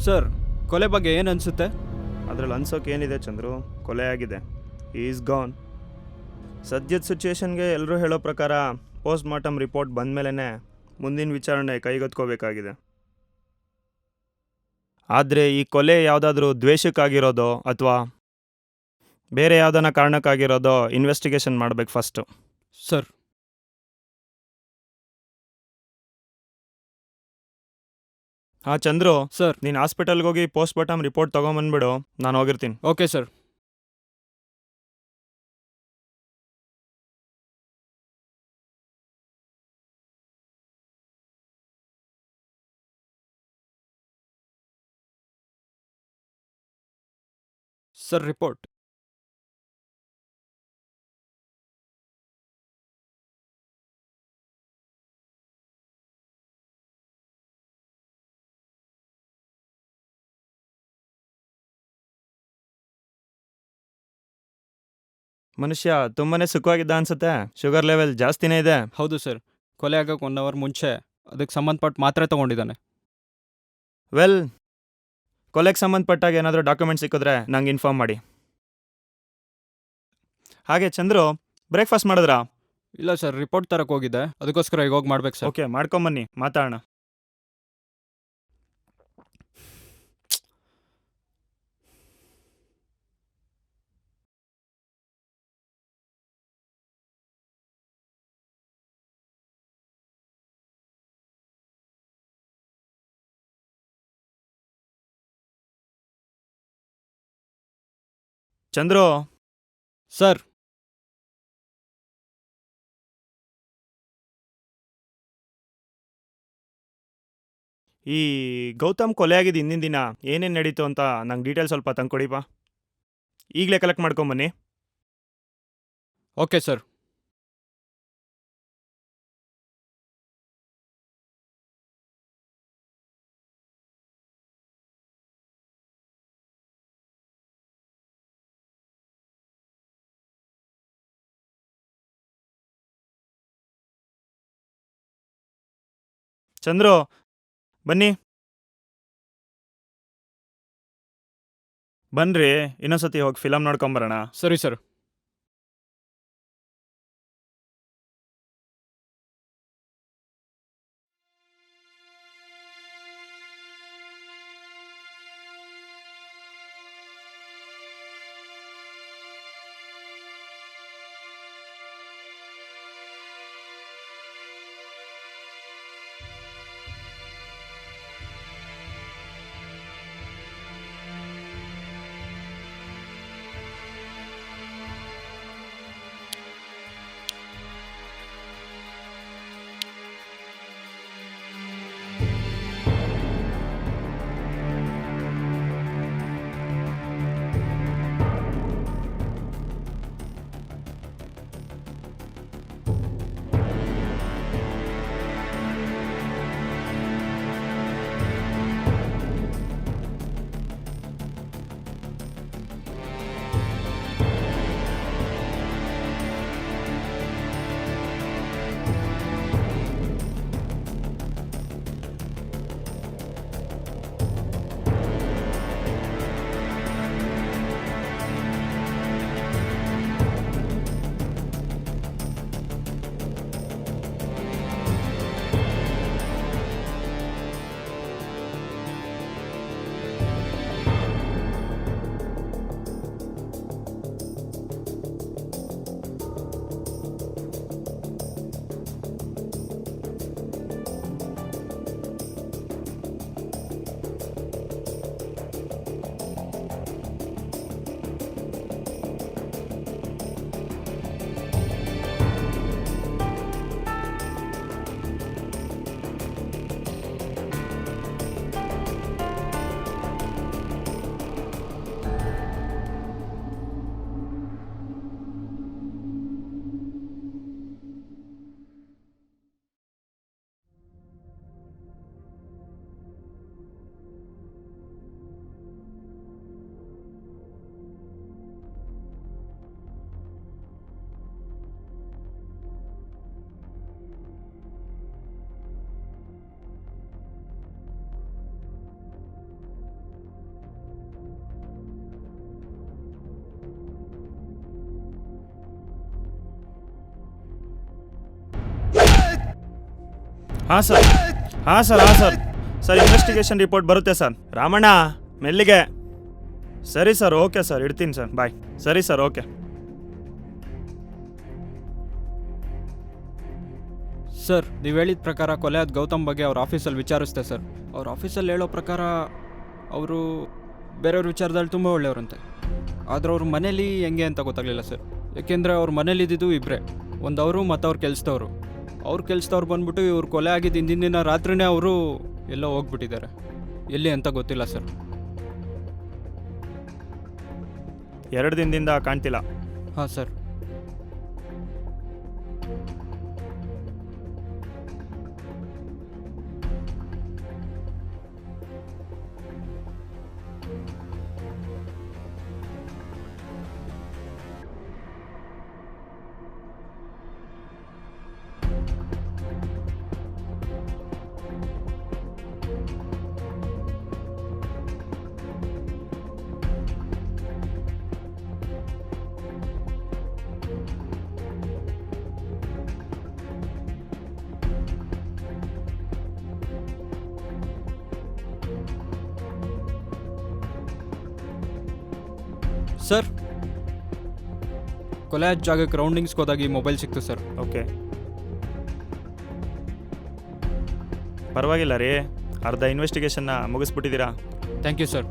Sir, ಕೊಲೆ ಬಗ್ಗೆ ಏನು ಅನಿಸುತ್ತೆ? ಅದರಲ್ಲಿ ಅನ್ಸೋಕೆ ಏನಿದೆ ಚಂದ್ರು, ಕೊಲೆ ಆಗಿದೆ. Is gone. ಸದ್ಯದ ಸಿಚುವೇಶನ್ಗೆ ಎಲ್ಲರೂ ಹೇಳೋ ಪ್ರಕಾರ ಪೋಸ್ಟ್ ಮಾರ್ಟಮ್ ರಿಪೋರ್ಟ್ ಬಂದಮೇಲೆ ಮುಂದಿನ ವಿಚಾರಣೆ ಕೈಗೆತ್ಕೋಬೇಕಾಗಿದೆ. ಆದರೆ ಈ ಕೊಲೆ ಯಾವುದಾದ್ರೂ ದ್ವೇಷಕ್ಕಾಗಿರೋದೋ ಅಥವಾ ಬೇರೆ ಯಾವುದನ್ನ ಕಾರಣಕ್ಕಾಗಿರೋದೋ ಇನ್ವೆಸ್ಟಿಗೇಷನ್ ಮಾಡಬೇಕು ಫಸ್ಟು. ಸರ್, ಹಾಂ ಚಂದ್ರು, ಸರ್. ನೀನು ಹಾಸ್ಪಿಟಲ್ಗೆ ಹೋಗಿ ಪೋಸ್ಟ್ ಮಾರ್ಟಮ್ ರಿಪೋರ್ಟ್ ತೊಗೊಂಬಂದ್ಬಿಡು, ನಾನು ಹೋಗಿರ್ತೀನಿ. Okay sir. Sir, report. ಮನುಷ್ಯ ತುಂಬಾನೇ ಸುಖವಾಗಿದ್ದ ಅನ್ಸುತ್ತೆ. ಶುಗರ್ ಲೆವೆಲ್ ಜಾಸ್ತಿನೇ ಇದೆ. ಹೌದು ಸರ್, ಕೊಲೆ ಆಗೋಕ್ಕೆ 1 ಅವರ್ ಮುಂಚೆ ಅದಕ್ಕೆ ಸಂಬಂಧಪಟ್ಟ ಮಾತ್ರೆ ತೊಗೊಂಡಿದ್ದಾನೆ. ವೆಲ್, ಕೊಲೆಗೆ ಸಂಬಂಧಪಟ್ಟಾಗ ಏನಾದರೂ ಡಾಕ್ಯುಮೆಂಟ್ ಸಿಕ್ಕಿದ್ರೆ ನಂಗೆ ಇನ್ಫಾರ್ಮ್ ಮಾಡಿ. ಹಾಗೆ ಚಂದ್ರು, ಬ್ರೇಕ್ಫಾಸ್ಟ್ ಮಾಡಿದ್ರಾ? ಇಲ್ಲ ಸರ್, ರಿಪೋರ್ಟ್ ತರಕ್ಕೆ ಹೋಗಿದ್ದೆ, ಅದಕ್ಕೋಸ್ಕರ ಈಗ ಹೋಗಿ ಮಾಡ್ಬೇಕು ಸರ್. ಓಕೆ, ಮಾಡ್ಕೊಂಬನ್ನಿ, ಮಾತಾಡೋಣ. ಚಂದ್ರು, ಸರ್, ಈ ಗೌತಮ್ ಕೊಲೆ ಆಗಿದ್ದು ಹಿಂದಿನ ದಿನ ಏನೇನು ನಡೀತು ಅಂತ ನಂಗೆ ಡೀಟೇಲ್ ಸ್ವಲ್ಪ ತಂದ್ಕೊಡಿಪಾ. ಈಗಲೇ ಕಲೆಕ್ಟ್ ಮಾಡ್ಕೊಂಬನ್ನಿ. Okay sir. ಚಂದ್ರು, ಬನ್ನಿ. ಬನ್ರಿ, ಇನ್ನೊಂದ್ಸತಿ ಹೋಗಿ ಫಿಲಮ್ ನೋಡ್ಕೊಂಬರೋಣ. ಸರಿ ಸರ್. ಹಾಂ ಸರ್ ಹಾಂ ಸರ್ ಹಾಂ ಸರ್ ಸರ್ ಇನ್ವೆಸ್ಟಿಗೇಷನ್ ರಿಪೋರ್ಟ್ ಬರುತ್ತೆ ಸರ್. ರಾಮಣ್ಣ ಮೆಲ್ಲಿಗೆ. ಸರಿ ಸರ್, ಓಕೆ ಸರ್, ಇಡ್ತೀನಿ ಸರ್, ಬಾಯ್. ಸರಿ ಸರ್, ಓಕೆ. ಸರ್ ನೀವು ಹೇಳಿದ ಪ್ರಕಾರ ಕೊಲೆ ಆದ ಗೌತಮ್ ಬಗ್ಗೆ ಅವ್ರ ಆಫೀಸಲ್ಲಿ ವಿಚಾರಿಸ್ದೆ ಸರ್. ಅವ್ರ ಆಫೀಸಲ್ಲಿ ಹೇಳೋ ಪ್ರಕಾರ ಅವರು ಬೇರೆಯವ್ರ ವಿಚಾರದಲ್ಲಿ ತುಂಬ ಒಳ್ಳೆಯವರಂತೆ. ಆದರೆ ಅವ್ರ ಮನೇಲಿ ಹೆಂಗೆ ಅಂತ ಗೊತ್ತಾಗಲಿಲ್ಲ ಸರ್. ಯಾಕೆಂದರೆ ಅವ್ರ ಮನೇಲಿ ಇದ್ದಿದ್ದು ಇಬ್ಬರೇ, ಒಂದು ಅವರು ಮತ್ತು ಅವ್ರ ಕೆಲಸದವರು. ಅವ್ರ ಕೆಲಸದವ್ರು ಬಂದ್ಬಿಟ್ಟು ಇವ್ರು ಕೊಲೆ ಆಗಿದ್ದು ಹಿಂದಿನ ದಿನ ರಾತ್ರಿನೇ ಅವರು ಎಲ್ಲೋ ಹೋಗ್ಬಿಟ್ಟಿದ್ದಾರೆ. ಎಲ್ಲಿ ಅಂತ ಗೊತ್ತಿಲ್ಲ ಸರ್. 2 ದಿನದಿಂದ ಕಾಣ್ತಿಲ್ಲ. ಹಾಂ ಸರ್. ಸರ್ ಕೊಲೆ ಆದ ಜಾಗಕ್ಕೆ ರೌಂಡಿಂಗ್ಸ್ಗೆ ಹೋದಾಗ ಈ ಮೊಬೈಲ್ ಸಿಕ್ತು ಸರ್. ಓಕೆ, ಪರವಾಗಿಲ್ಲ ರೀ, ಅರ್ಧ ಇನ್ವೆಸ್ಟಿಗೇಷನ್ನ ಮುಗಿಸ್ಬಿಟ್ಟಿದ್ದೀರಾ. Thank you sir.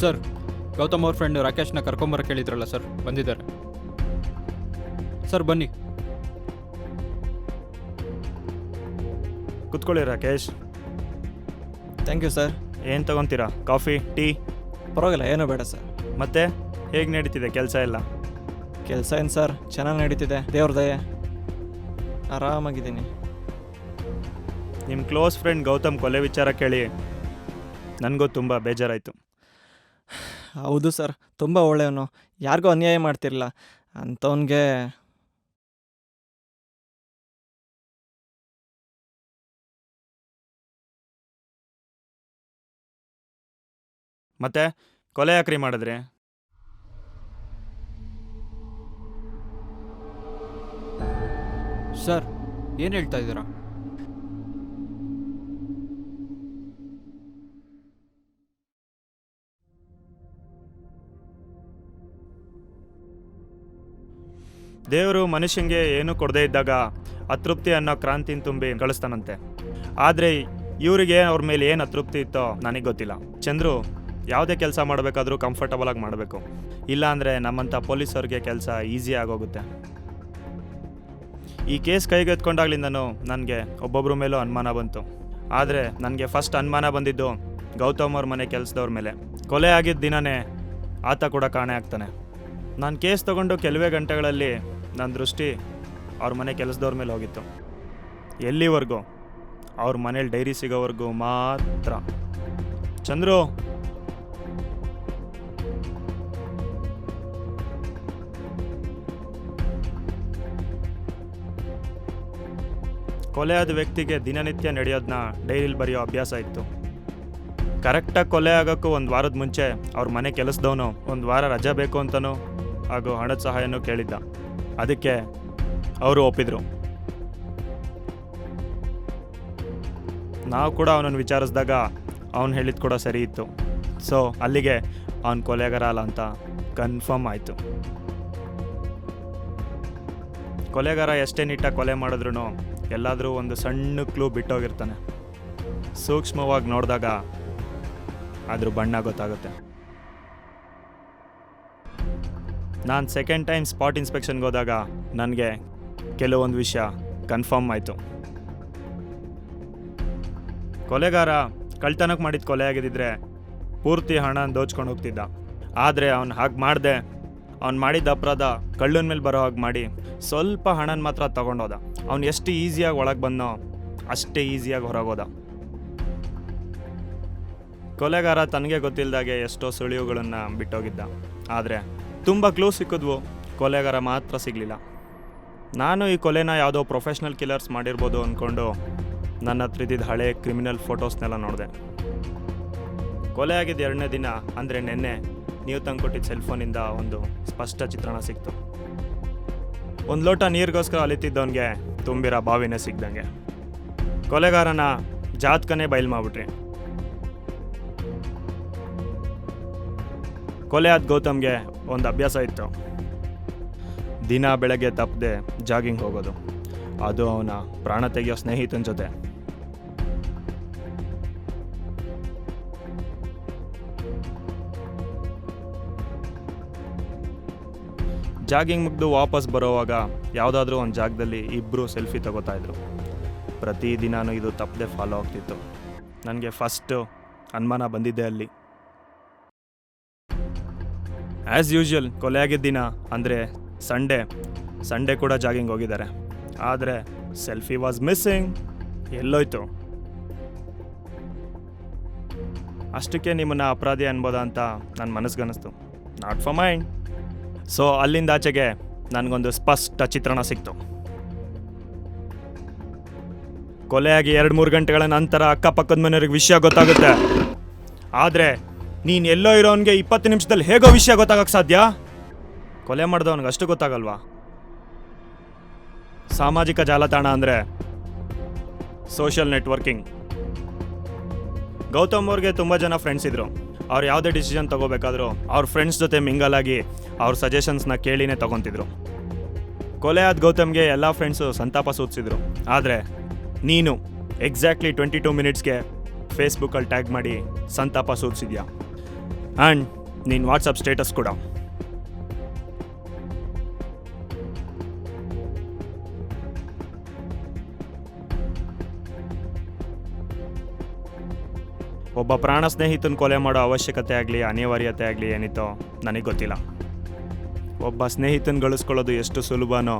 Sir Gautham ಅವ್ರ ಫ್ರೆಂಡ್ ರಾಕೇಶ್ನ ಕರ್ಕೊಂಬರಕ್ಕೆ ಹೇಳಿದ್ರಲ್ಲ ಸರ್, ಬಂದಿದ್ದಾರೆ ಸರ್. ಬನ್ನಿ ಕುತ್ಕೊಳ್ಳಿ ರಾಕೇಶ್. Thank you sir. ಏನು ತಗೊತೀರಾ? Coffee, tea? ಪರವಾಗಿಲ್ಲ, ಏನೂ ಬೇಡ ಸರ್. ಮತ್ತೆ ಹೇಗೆ ನಡೀತಿದೆ ಕೆಲಸ ಎಲ್ಲ? ಕೆಲಸ ಏನು ಸರ್, ಚೆನ್ನಾಗಿ ನಡೀತಿದೆ, ದೇವ್ರ ದಯೆ, ಆರಾಮಾಗಿದ್ದೀನಿ. ನಿಮ್ಮ ಕ್ಲೋಸ್ ಫ್ರೆಂಡ್ ಗೌತಮ್ ಕೊಲೆ ವಿಚಾರ ಕೇಳಿ ನನಗೂ ತುಂಬ ಬೇಜಾರಾಯಿತು. ಹೌದು ಸರ್, ತುಂಬ ಒಳ್ಳೆಯವನು, ಯಾರಿಗೂ ಅನ್ಯಾಯ ಮಾಡ್ತಿರಲಿಲ್ಲ ಅಂಥವನಿಗೆ. ಮತ್ತೆ ಕೊಲೆ ಯಾಕ್ರಿ ಮಾಡಿದ್ರಿ? ಸರ್ ಏನು ಹೇಳ್ತಾ ಇದ್ದೀರಾ? ದೇವರು ಮನುಷ್ಯಂಗೆ ಏನೂ ಕೊಡದೇ ಇದ್ದಾಗ ಅತೃಪ್ತಿ ಅನ್ನೋ ಕ್ರಾಂತಿನ ತುಂಬಿ ಕಳಿಸ್ತಾನಂತೆ. ಆದರೆ ಇವರಿಗೆ ಅವ್ರ ಮೇಲೆ ಏನು ಅತೃಪ್ತಿ ಇತ್ತೋ ನನಗೆ ಗೊತ್ತಿಲ್ಲ. ಚಂದ್ರು ಯಾವುದೇ ಕೆಲಸ ಮಾಡಬೇಕಾದ್ರೂ ಕಂಫರ್ಟಬಲಾಗಿ ಮಾಡಬೇಕು, ಇಲ್ಲಾಂದರೆ ನಮ್ಮಂಥ ಪೊಲೀಸವ್ರಿಗೆ ಕೆಲಸ ಈಸಿ ಆಗೋಗುತ್ತೆ. ಈ ಕೇಸ್ ಕೈಗೆತ್ಕೊಂಡಾಗ್ಲಿಂದನೂ ನನಗೆ ಒಬ್ಬೊಬ್ಬರ ಮೇಲೂ ಅನುಮಾನ ಬಂತು. ಆದರೆ ನನಗೆ ಫಸ್ಟ್ ಅನುಮಾನ ಬಂದಿದ್ದು ಗೌತಮ್ ಅವ್ರ ಮನೆ ಕೆಲಸದವ್ರ ಮೇಲೆ. ಕೊಲೆ ಆಗಿದ್ದ ದಿನವೇ ಆತ ಕೂಡ ಕಾಣೆ ಆಗ್ತಾನೆ. ನಾನು ಕೇಸ್ ತೊಗೊಂಡು ಕೆಲವೇ ಗಂಟೆಗಳಲ್ಲಿ ನನ್ನ ದೃಷ್ಟಿ ಅವ್ರ ಮನೆ ಕೆಲಸದವ್ರ ಮೇಲೆ ಹೋಗಿತ್ತು. ಎಲ್ಲಿವರೆಗೂ? ಅವ್ರ ಮನೇಲಿ ಡೈರಿ ಸಿಗೋವರೆಗೂ ಮಾತ್ರ. ಚಂದ್ರು, ಕೊಲೆ ಆದ ವ್ಯಕ್ತಿಗೆ ದಿನನಿತ್ಯ ನಡೆಯೋದನ್ನ ಡೈರಿಲಿ ಬರೆಯೋ ಅಭ್ಯಾಸ ಇತ್ತು. ಕರೆಕ್ಟಾಗಿ ಕೊಲೆ ಆಗೋಕ್ಕೂ 1 ವಾರದ ಮುಂಚೆ ಅವ್ರ ಮನೆ ಕೆಲಸದವನು 1 ವಾರ ರಜೆ ಬೇಕು ಅಂತನೂ ಹಾಗೂ ಹಣದ ಸಹಾಯನೂ ಕೇಳಿದ್ದ. ಅದಕ್ಕೆ ಅವರು ಒಪ್ಪಿದ್ರು. ನಾವು ಕೂಡ ಅವನನ್ನು ವಿಚಾರಿಸಿದಾಗ ಅವನು ಹೇಳಿದ್ದು ಕೂಡ ಸರಿ ಇತ್ತು. ಸೊ ಅಲ್ಲಿಗೆ ಅವನು ಕೊಲೆಗಾರ ಅಲ್ಲ ಅಂತ ಕನ್ಫರ್ಮ್ ಆಯಿತು. ಕೊಲೆಗಾರ ಎಷ್ಟೇ ನೀಟಾಗಿ ಕೊಲೆ ಮಾಡಿದ್ರು ಎಲ್ಲಾದರೂ ಒಂದು ಸಣ್ಣ ಕ್ಲೂ ಬಿಟ್ಟೋಗಿರ್ತಾನೆ. ಸೂಕ್ಷ್ಮವಾಗಿ ನೋಡಿದಾಗ ಅದ್ರ ಬಣ್ಣ ಗೊತ್ತಾಗುತ್ತೆ. ನಾನು ಸೆಕೆಂಡ್ ಟೈಮ್ ಸ್ಪಾಟ್ ಇನ್ಸ್ಪೆಕ್ಷನ್ಗೆ ಹೋದಾಗ ನನಗೆ ಕೆಲವೊಂದು ವಿಷಯ ಕನ್ಫರ್ಮ್ ಆಯಿತು. ಕೊಲೆಗಾರ ಕಳ್ತನಕ್ಕೆ ಮಾಡಿದ ಕೊಲೆ ಆಗಿದ್ದಿದ್ರೆ ಪೂರ್ತಿ ಹಣ ದೋಚ್ಕೊಂಡು ಹೋಗ್ತಿದ್ದ. ಆದರೆ ಅವ್ನು ಹಾಗೆ ಮಾಡದೆ ಅವ್ನು ಮಾಡಿದ ಅಪರಾಧ ಕಳ್ಳನ ಮೇಲೆ ಬರೋ ಹಾಗೆ ಮಾಡಿ ಸ್ವಲ್ಪ ಹಣನ ಮಾತ್ರ ತಗೊಂಡೋದ. ಅವ್ನು ಎಷ್ಟು ಈಸಿಯಾಗಿ ಒಳಗೆ ಬಂದೋ ಅಷ್ಟೇ ಈಸಿಯಾಗಿ ಹೊರಗೋದ. ಕೊಲೆಗಾರ ತನಗೆ ಗೊತ್ತಿಲ್ಲದಾಗೆ ಎಷ್ಟೋ ಸುಳಿವುಗಳನ್ನು ಬಿಟ್ಟೋಗಿದ್ದ. ಆದರೆ ತುಂಬ ಕ್ಲೂ ಸಿಕ್ಕಿದ್ವು, ಕೊಲೆಗಾರ ಮಾತ್ರ ಸಿಗಲಿಲ್ಲ. ನಾನು ಈ ಕೊಲೆನ ಯಾವುದೋ ಪ್ರೊಫೆಷ್ನಲ್ ಕಿಲ್ಲರ್ಸ್ ಮಾಡಿರ್ಬೋದು ಅಂದ್ಕೊಂಡು ನನ್ನ ಹತ್ರ ಇದ್ದಿದ್ದ ಹಳೆ ಕ್ರಿಮಿನಲ್ ಫೋಟೋಸ್ನೆಲ್ಲ ನೋಡಿದೆ. ಕೊಲೆ ಆಗಿದ್ದು 2ನೇ ದಿನ ಅಂದರೆ ನೆನ್ನೆ ನೀವು ತಂದುಕೊಟ್ಟಿದ್ದ ಸೆಲ್ಫೋನಿಂದ ಒಂದು ಸ್ಪಷ್ಟ ಚಿತ್ರಣ ಸಿಕ್ತು. ಒಂದು ಲೋಟ ನೀರಿಗೋಸ್ಕರ ಅಲಿತಿದ್ದವನಿಗೆ ತುಂಬಿರೋ ಬಾವಿನೇ ಸಿಗ್ದಂಗೆ ಕೊಲೆಗಾರನ ಜಾತಕನೇ ಬಯಲು ಮಾಡಿಬಿಟ್ರಿ. ಕೊಲೆ ಆದ ಗೌತಮ್ಗೆ ಒಂದು ಅಭ್ಯಾಸ ಇತ್ತು, ದಿನ ಬೆಳಗ್ಗೆ ತಪ್ಪದೆ ಜಾಗಿಂಗ್ ಹೋಗೋದು. ಅದು ಅವನ ಪ್ರಾಣ ತೆಗೆಯೋ ಸ್ನೇಹಿತನ ಜೊತೆ. ಜಾಗಿಂಗ್ ಮುಗಿದು ವಾಪಸ್ ಬರೋವಾಗ ಯಾವುದಾದ್ರೂ ಒಂದು ಜಾಗದಲ್ಲಿ ಇಬ್ಬರು ಸೆಲ್ಫಿ ತಗೋತಾ ಇದ್ರು. ಪ್ರತಿದಿನವೂ ಇದು ತಪ್ಪದೆ ಫಾಲೋ ಆಗ್ತಿತ್ತು. ನನಗೆ ಫಸ್ಟು ಅನುಮಾನ ಬಂದಿದ್ದೆ ಅಲ್ಲಿ. ಆ್ಯಸ್ ಯೂಶ್ವಲ್ ಕೊಲೆ ಆಗಿದ್ದ ದಿನ ಅಂದರೆ ಸಂಡೇ ಕೂಡ ಜಾಗಿಂಗ್ ಹೋಗಿದ್ದಾರೆ. ಆದರೆ ಸೆಲ್ಫಿ ವಾಸ್ ಮಿಸ್ಸಿಂಗ್. ಎಲ್ಲೋಯ್ತು? ಅಷ್ಟಕ್ಕೆ ನಿಮ್ಮನ್ನು ಅಪರಾಧಿ ಅನ್ಬೋದಾ ಅಂತ ನನ್ನ ಮನಸ್ಸಿಗನ್ನಿಸ್ತು. Not for mind. ಸೊ ಅಲ್ಲಿಂದ ಆಚೆಗೆ ನನಗೊಂದು ಸ್ಪಷ್ಟ ಚಿತ್ರಣ ಸಿಕ್ತು. ಕೊಲೆಯಾಗಿ 2-3 ಗಂಟೆಗಳ ನಂತರ ಅಕ್ಕಪಕ್ಕದ ಮನೆಯವ್ರಿಗೆ ವಿಷಯ ಗೊತ್ತಾಗುತ್ತೆ. ಆದರೆ ನೀನು ಎಲ್ಲೋ ಇರೋನಿಗೆ 20 ನಿಮಿಷದಲ್ಲಿ ಹೇಗೋ ವಿಷಯ ಗೊತ್ತಾಗಕ್ಕೆ ಸಾಧ್ಯ? ಕೊಲೆ ಮಾಡಿದವನಿಗೆ ಅಷ್ಟು ಗೊತ್ತಾಗಲ್ವಾ? ಸಾಮಾಜಿಕ ಜಾಲತಾಣ ಅಂದರೆ ಸೋಷಿಯಲ್ ನೆಟ್ವರ್ಕಿಂಗ್. ಗೌತಮ್ ಅವ್ರಿಗೆ ತುಂಬ ಜನ ಫ್ರೆಂಡ್ಸ್ ಇದ್ದರು. ಅವ್ರು ಯಾವುದೇ ಡಿಸಿಷನ್ ತೊಗೋಬೇಕಾದ್ರೂ ಅವ್ರ ಫ್ರೆಂಡ್ಸ್ ಜೊತೆ ಮಿಂಗಲ್ ಆಗಿ ಅವ್ರ ಸಜೆಷನ್ಸ್ನ ಕೇಳಿನೇ ತೊಗೊತಿದ್ರು. ಕೊಲೆ ಆದ ಗೌತಮ್ಗೆ ಎಲ್ಲ ಫ್ರೆಂಡ್ಸು ಸಂತಾಪ ಸೂಚಿಸಿದ್ರು. ಆದರೆ ನೀನು ಎಕ್ಸಾಕ್ಟ್ಲಿ 22 ಮಿನಿಟ್ಸ್ಗೆ ಫೇಸ್ಬುಕ್ಕಲ್ಲಿ ಟ್ಯಾಗ್ ಮಾಡಿ ಸಂತಾಪ ಸೂಚಿಸಿದ್ಯಾ. ಆ್ಯಂಡ್ ನೀನು ವಾಟ್ಸಪ್ ಸ್ಟೇಟಸ್ ಕೂಡ. ಒಬ್ಬ ಪ್ರಾಣ ಸ್ನೇಹಿತನ ಕೊಲೆ ಮಾಡೋ ಅವಶ್ಯಕತೆ ಆಗಲಿ ಅನಿವಾರ್ಯತೆ ಆಗಲಿ ಏನಿತ್ತೋ ನನಗೆ ಗೊತ್ತಿಲ್ಲ. ಒಬ್ಬ ಸ್ನೇಹಿತನ ಗಳಿಸ್ಕೊಳ್ಳೋದು ಎಷ್ಟು ಸುಲಭನೋ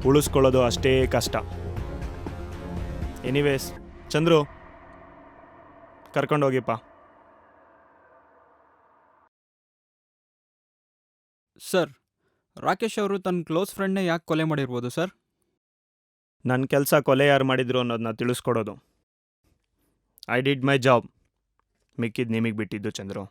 ಉಳಿಸ್ಕೊಳ್ಳೋದು ಅಷ್ಟೇ ಕಷ್ಟ. ಎನಿವೇಸ್ ಚಂದ್ರು, ಕರ್ಕೊಂಡೋಗಿಪ್ಪ. ಸರ್, ರಾಕೇಶ್ ಅವರು ತನ್ನ ಕ್ಲೋಸ್ ಫ್ರೆಂಡ್ನೇ ಯಾಕೆ ಕೊಲೆ ಮಾಡಿರ್ಬೋದು ಸರ್? ನನ್ನ ಕೆಲಸ ಕೊಲೆ ಯಾರು ಮಾಡಿದ್ರು ಅನ್ನೋದನ್ನ ತಿಳಿಸ್ಕೊಡೋದು. I did my job. ಮಿಕ್ಕಿದ್ದು ನಿಮಗೆ ಬಿಟ್ಟಿದ್ದು ಚಂದ್ರು.